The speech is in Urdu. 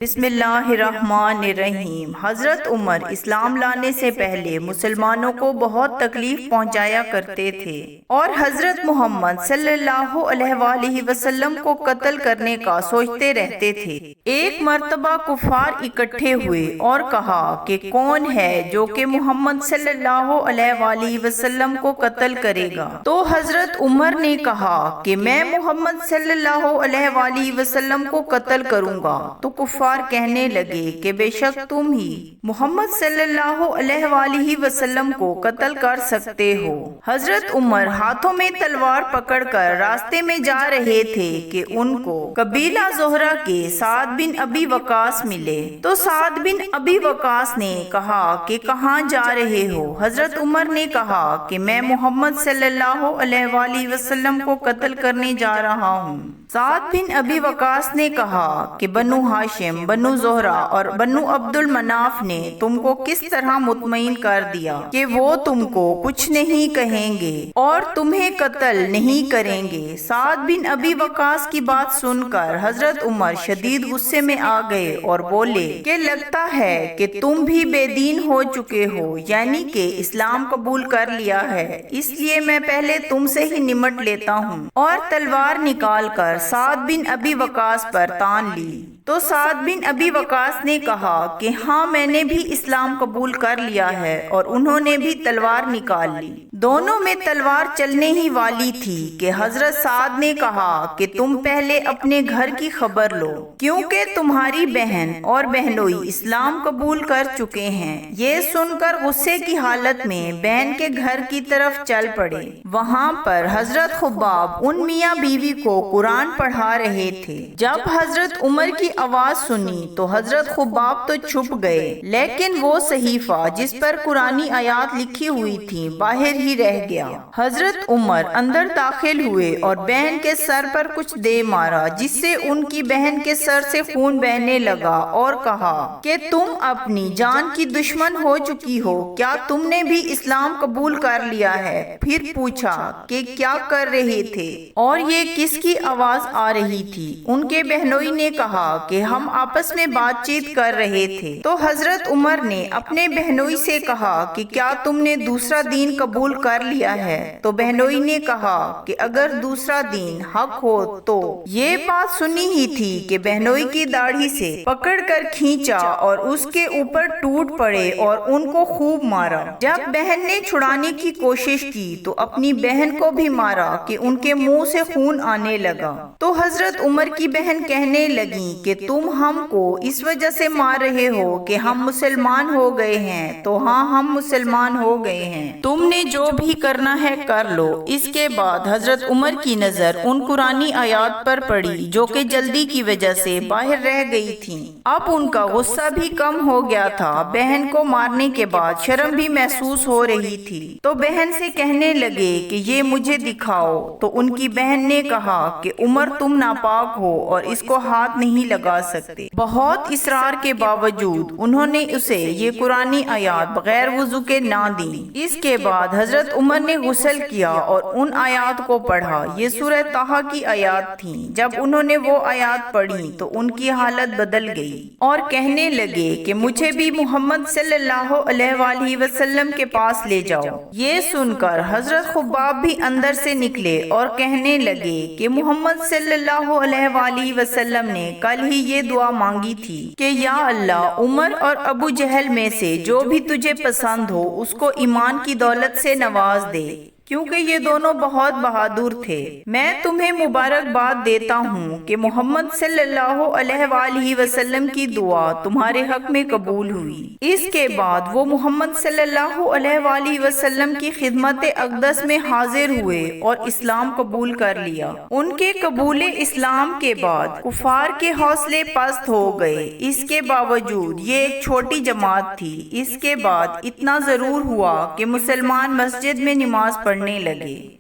بسم اللہ الرحمن الرحیم۔ حضرت عمر اسلام لانے سے پہلے مسلمانوں کو بہت تکلیف پہنچایا کرتے تھے اور حضرت محمد صلی اللہ علیہ وآلہ وسلم کو قتل کرنے کا سوچتے رہتے تھے۔ ایک مرتبہ کفار اکٹھے ہوئے اور کہا کہ کون ہے جو کہ محمد صلی اللہ علیہ وآلہ وسلم کو قتل کرے گا؟ تو حضرت عمر نے کہا کہ میں محمد صلی اللہ علیہ وآلہ وسلم کو قتل کروں گا۔ تو کفار کہنے لگے کہ بے شک تم ہی محمد صلی اللہ علیہ وآلہ وسلم کو قتل کر سکتے ہو۔ حضرت عمر ہاتھوں میں تلوار پکڑ کر راستے میں جا رہے تھے کہ ان کو قبیلہ زہرہ کے سعد بن ابی وقاص ملے۔ تو سعد بن ابی وقاص نے کہا کہ کہاں جا رہے ہو؟ حضرت عمر نے کہا کہ میں محمد صلی اللہ علیہ وآلہ وسلم کو قتل کرنے جا رہا ہوں۔ سعد بن ابی وقاص نے کہا کہ بنو ہاشم، بنو زہرہ اور بنو عبد المناف نے تم کو کس طرح مطمئن کر دیا کہ وہ تم کو کچھ نہیں کہیں گے اور تمہیں قتل نہیں کریں گے؟ سعد بن ابی وقاص کی بات سن کر حضرت عمر شدید غصے میں آ گئے اور بولے کہ لگتا ہے کہ تم بھی بے دین ہو چکے ہو، یعنی کہ اسلام قبول کر لیا ہے، اس لیے میں پہلے تم سے ہی نمٹ لیتا ہوں، اور تلوار نکال کر سعد بن ابی وقاص پر تان لی۔ تو سعد بن ابی وقاص نے کہا کہ ہاں میں نے بھی اسلام قبول کر لیا ہے، اور انہوں نے بھی تلوار نکال لی۔ دونوں میں تلوار چلنے ہی والی تھی کہ حضرت سعد نے کہا کہ تم پہلے اپنے گھر کی خبر لو، کیونکہ تمہاری بہن اور بہنوئی اسلام قبول کر چکے ہیں۔ یہ سن کر غصے کی حالت میں بہن کے گھر کی طرف چل پڑے۔ وہاں پر حضرت خباب ان میاں بیوی کو قرآن پڑھا رہے تھے۔ جب حضرت عمر کی آواز سنی تو حضرت خباب تو چھپ گئے، لیکن وہ صحیفہ جس پر قرآنی آیات لکھی ہوئی تھی باہر ہی رہ گیا۔ حضرت عمر اندر داخل ہوئے اور بہن کے سر پر کچھ دے مارا، جس سے ان کی بہن کے سر سے خون بہنے لگا، اور کہا کہ تم اپنی جان کی دشمن ہو چکی ہو، کیا تم نے بھی اسلام قبول کر لیا ہے؟ پھر پوچھا کہ کیا کر رہے تھے اور یہ کس کی آواز آ رہی تھی؟ ان کے بہنوئی نے کہا کہ ہم آپس میں بات چیت کر رہے تھے۔ تو حضرت عمر نے اپنے بہنوئی سے کہا کہ کیا تم نے دوسرا دین قبول کر لیا ہے؟ تو بہنوئی نے کہا کہ اگر دوسرا دین حق ہو تو۔ یہ بات سنی ہی تھی کہ بہنوئی کی داڑھی سے پکڑ کر کھینچا اور اس کے اوپر ٹوٹ پڑے اور ان کو خوب مارا۔ جب بہن نے چھڑانے کی کوشش کی تو اپنی بہن کو بھی مارا کہ ان کے منہ سے خون آنے لگا۔ تو حضرت عمر کی بہن کہنے لگی کہ تم ہم کو اس وجہ سے مار رہے ہو کہ ہم مسلمان ہو گئے ہیں۔ تو ہاں، ہم مسلمان ہو گئے ہیں، تم نے جو بھی کرنا ہے کر لو۔ اس کے بعد حضرت عمر کی نظر ان قرآنی آیات پر پڑی جو کہ جلدی کی وجہ سے باہر رہ گئی تھیں۔ اب ان کا غصہ بھی کم ہو گیا تھا۔ بہن کو مارنے کے بعد شرم بھی محسوس ہو رہی تھی، تو بہن سے کہنے لگے کہ یہ مجھے دکھاؤ۔ تو ان کی بہن نے کہا کہ عمر تم ناپاک ہو اور اس کو ہاتھ نہیں لگا سکتے۔ بہت اصرار کے باوجود انہوں نے اسے یہ قرآنی آیات بغیر وضو کے نہ دیں۔ اس کے بعد حضرت عمر نے غسل کیا اور ان آیات کو پڑھا۔ یہ سورہ طٰہٰ کی آیات تھیں۔ جب انہوں نے وہ آیات پڑھی تو ان کی حالت بدل گئی اور کہنے لگے کہ مجھے بھی محمد صلی اللہ علیہ وآلہ وسلم کے پاس لے جاؤ۔ یہ سن کر حضرت خباب بھی اندر سے نکلے اور کہنے لگے کہ محمد صلی اللہ علیہ وآلہ وسلم نے کل ہی یہ دعا مانگی تھی کہ یا اللہ، عمر اور ابو جہل میں سے جو بھی تجھے پسند ہو اس کو ایمان کی دولت سے نواز دے، کیونکہ یہ دونوں بہت بہادر تھے۔ میں تمہیں مبارکباد دیتا ہوں کہ محمد صلی اللہ علیہ وآلہ وسلم کی دعا تمہارے حق میں قبول ہوئی۔ اس کے بعد وہ محمد صلی اللہ علیہ وآلہ وسلم کی خدمت اقدس میں حاضر ہوئے اور اسلام قبول کر لیا۔ ان کے قبول اسلام کے بعد کفار کے حوصلے پست ہو گئے۔ اس کے باوجود یہ ایک چھوٹی جماعت تھی۔ اس کے بعد اتنا ضرور ہوا کہ مسلمان مسجد میں نماز پڑھنے لگے۔